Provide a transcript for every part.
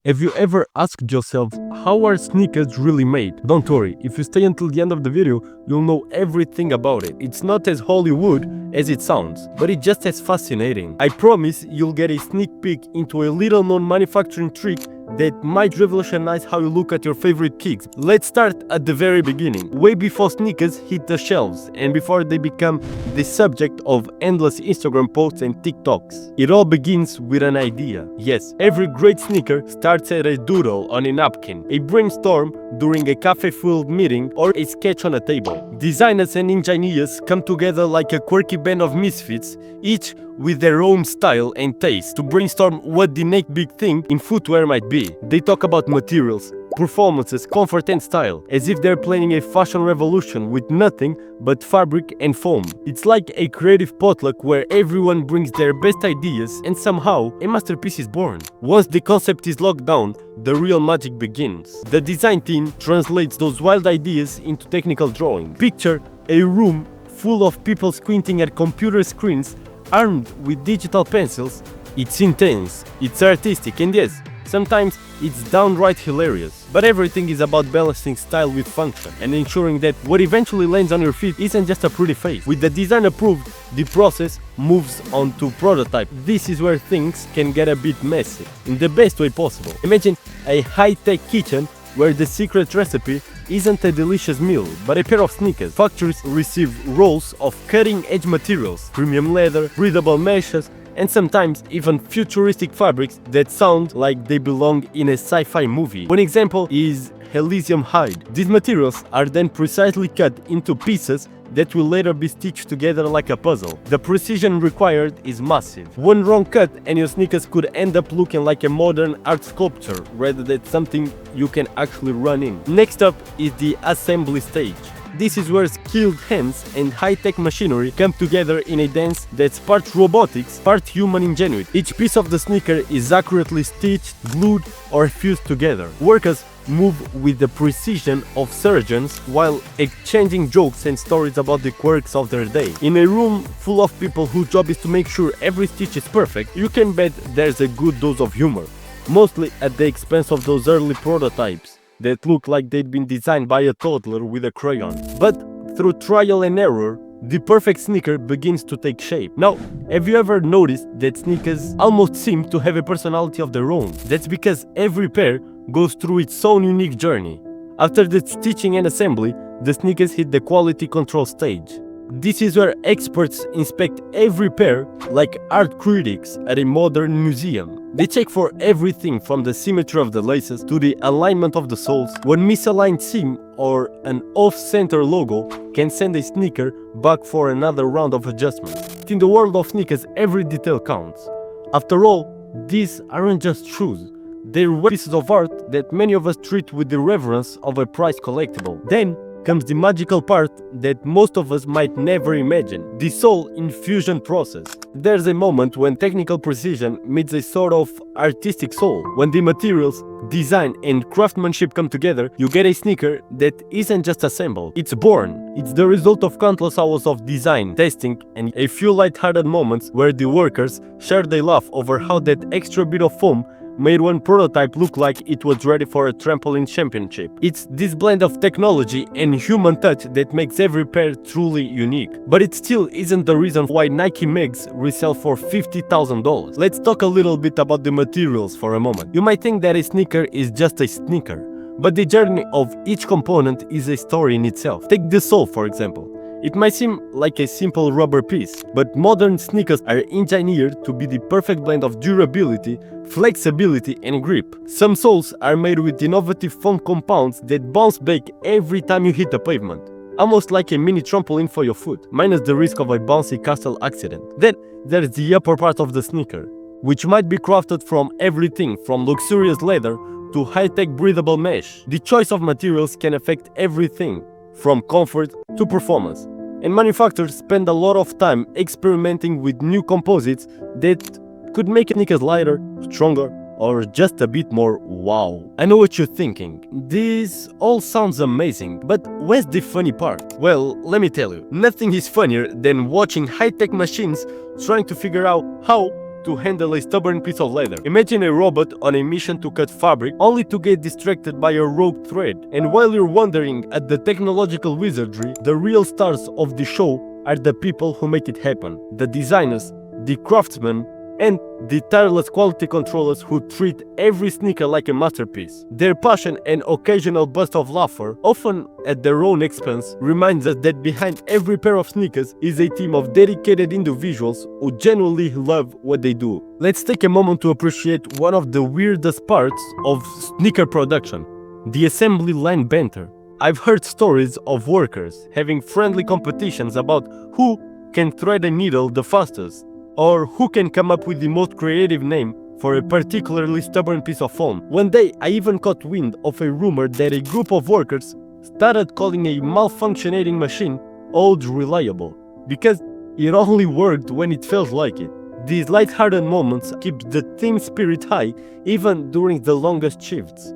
Have you ever asked yourself, how are sneakers really made? Don't worry, if you stay until the end of the video, you'll know everything about it. It's not as Hollywood as it sounds, but it's just as fascinating. I promise you'll get a sneak peek into a little known manufacturing trick that might revolutionize how you look at your favorite kicks. Let's start at the very beginning, way before sneakers hit the shelves and before they become the subject of endless Instagram posts and TikToks. It all begins with an idea. Yes, every great sneaker starts at a doodle on a napkin, a brainstorm during a cafe-filled meeting, or a sketch on a table. Designers and engineers come together like a quirky band of misfits, each with their own style and taste, to brainstorm what the next big thing in footwear might be. They talk about materials, performances, comfort and style, as if they're planning a fashion revolution with nothing but fabric and foam. It's like a creative potluck where everyone brings their best ideas and somehow a masterpiece is born. Once the concept is locked down, the real magic begins. The design team translates those wild ideas into technical drawing. Picture a room full of people squinting at computer screens armed with digital pencils. It's intense, it's artistic, and yes, sometimes it's downright hilarious. But everything is about balancing style with function and ensuring that what eventually lands on your feet isn't just a pretty face. With the design approved, the process moves on to prototype. This is where things can get a bit messy, in the best way possible. Imagine a high-tech kitchen where the secret recipe isn't a delicious meal, but a pair of sneakers. Factories receive rolls of cutting-edge materials, premium leather, breathable meshes, and sometimes even futuristic fabrics that sound like they belong in a sci-fi movie. One example is Elysium hide. These materials are then precisely cut into pieces that will later be stitched together like a puzzle. The precision required is massive. One wrong cut and your sneakers could end up looking like a modern art sculpture rather than something you can actually run in. Next up is the assembly stage. This is where skilled hands and high-tech machinery come together in a dance that's part robotics, part human ingenuity. Each piece of the sneaker is accurately stitched, glued, or fused together. Workers move with the precision of surgeons while exchanging jokes and stories about the quirks of their day. In a room full of people whose job is to make sure every stitch is perfect, you can bet there's a good dose of humor, mostly at the expense of those early prototypes that look like they'd been designed by a toddler with a crayon. But through trial and error, the perfect sneaker begins to take shape. Now, have you ever noticed that sneakers almost seem to have a personality of their own? That's because every pair goes through its own unique journey. After the stitching and assembly, the sneakers hit the quality control stage. This is where experts inspect every pair like art critics at a modern museum. They check for everything from the symmetry of the laces to the alignment of the soles. One misaligned seam or an off-center logo can send a sneaker back for another round of adjustments. In the world of sneakers, every detail counts. After all, these aren't just shoes. They're pieces of art that many of us treat with the reverence of a prized collectible. Then comes the magical part that most of us might never imagine, the soul infusion process. There's a moment when technical precision meets a sort of artistic soul. When the materials, design and craftsmanship come together, you get a sneaker that isn't just assembled, it's born. It's the result of countless hours of design, testing, and a few light-hearted moments where the workers shared a laugh over how that extra bit of foam made one prototype look like it was ready for a trampoline championship. It's this blend of technology and human touch that makes every pair truly unique. But it still isn't the reason why Nike Megs resell for $50,000. Let's talk a little bit about the materials for a moment. You might think that a sneaker is just a sneaker, but the journey of each component is a story in itself. Take the sole, for example. It might seem like a simple rubber piece, but modern sneakers are engineered to be the perfect blend of durability, flexibility, and grip. Some soles are made with innovative foam compounds that bounce back every time you hit the pavement, almost like a mini trampoline for your foot, minus the risk of a bouncy castle accident. Then there's the upper part of the sneaker, which might be crafted from everything from luxurious leather to high-tech breathable mesh. The choice of materials can affect everything from comfort to performance, and manufacturers spend a lot of time experimenting with new composites that could make sneakers lighter, stronger, or just a bit more wow. I know what you're thinking. This all sounds amazing, but where's the funny part? Well, let me tell you, nothing is funnier than watching high-tech machines trying to figure out how to handle a stubborn piece of leather. Imagine a robot on a mission to cut fabric only to get distracted by a rogue thread. And while you're wondering at the technological wizardry, the real stars of the show are the people who make it happen. The designers, the craftsmen, and the tireless quality controllers who treat every sneaker like a masterpiece. Their passion and occasional burst of laughter, often at their own expense, reminds us that behind every pair of sneakers is a team of dedicated individuals who genuinely love what they do. Let's take a moment to appreciate one of the weirdest parts of sneaker production: the assembly line banter. I've heard stories of workers having friendly competitions about who can thread a needle the fastest, or who can come up with the most creative name for a particularly stubborn piece of foam. One day, I even caught wind of a rumor that a group of workers started calling a malfunctioning machine old reliable, because it only worked when it felt like it. These light-hearted moments keep the team spirit high even during the longest shifts.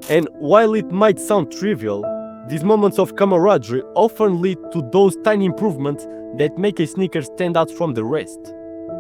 And while it might sound trivial, these moments of camaraderie often lead to those tiny improvements that make a sneaker stand out from the rest.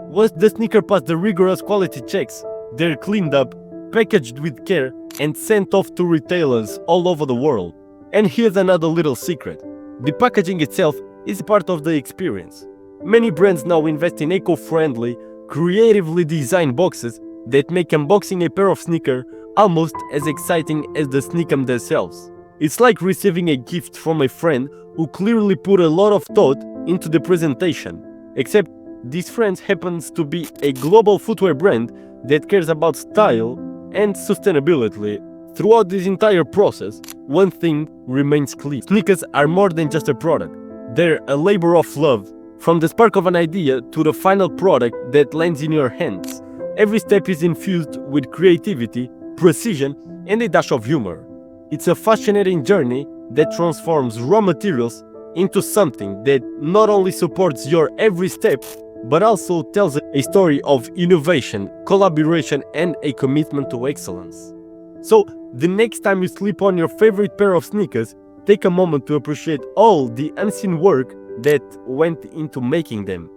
Once the sneaker pass the rigorous quality checks, they're cleaned up, packaged with care, and sent off to retailers all over the world. And here's another little secret: the packaging itself is part of the experience. Many brands now invest in eco-friendly, creatively designed boxes that make unboxing a pair of sneakers almost as exciting as the sneakers themselves. It's like receiving a gift from a friend who clearly put a lot of thought into the presentation, except this friend happens to be a global footwear brand that cares about style and sustainability. Throughout this entire process, one thing remains clear: sneakers are more than just a product. They're a labor of love. From the spark of an idea to the final product that lands in your hands, every step is infused with creativity, precision, and a dash of humor. It's a fascinating journey that transforms raw materials into something that not only supports your every step, but also tells a story of innovation, collaboration, and a commitment to excellence. So, the next time you slip on your favorite pair of sneakers, take a moment to appreciate all the unseen work that went into making them.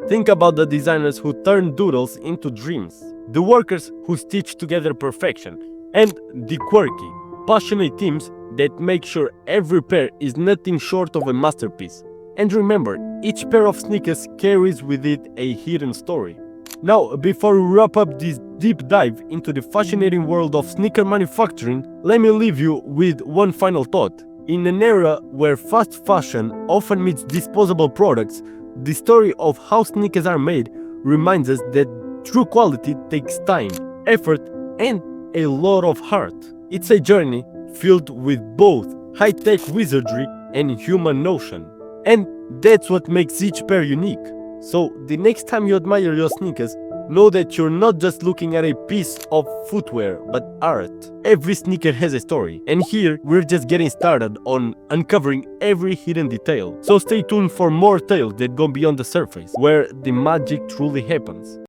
Think about the designers who turned doodles into dreams, the workers who stitch together perfection, and the quirky, passionate teams that make sure every pair is nothing short of a masterpiece. And remember, each pair of sneakers carries with it a hidden story. Now, before we wrap up this deep dive into the fascinating world of sneaker manufacturing, let me leave you with one final thought. In an era where fast fashion often meets disposable products, the story of how sneakers are made reminds us that true quality takes time, effort, and a lot of heart. It's a journey filled with both high-tech wizardry and human notion. And that's what makes each pair unique. So the next time you admire your sneakers, know that you're not just looking at a piece of footwear, but art. Every sneaker has a story, and here we're just getting started on uncovering every hidden detail. So stay tuned for more tales that go beyond the surface, where the magic truly happens.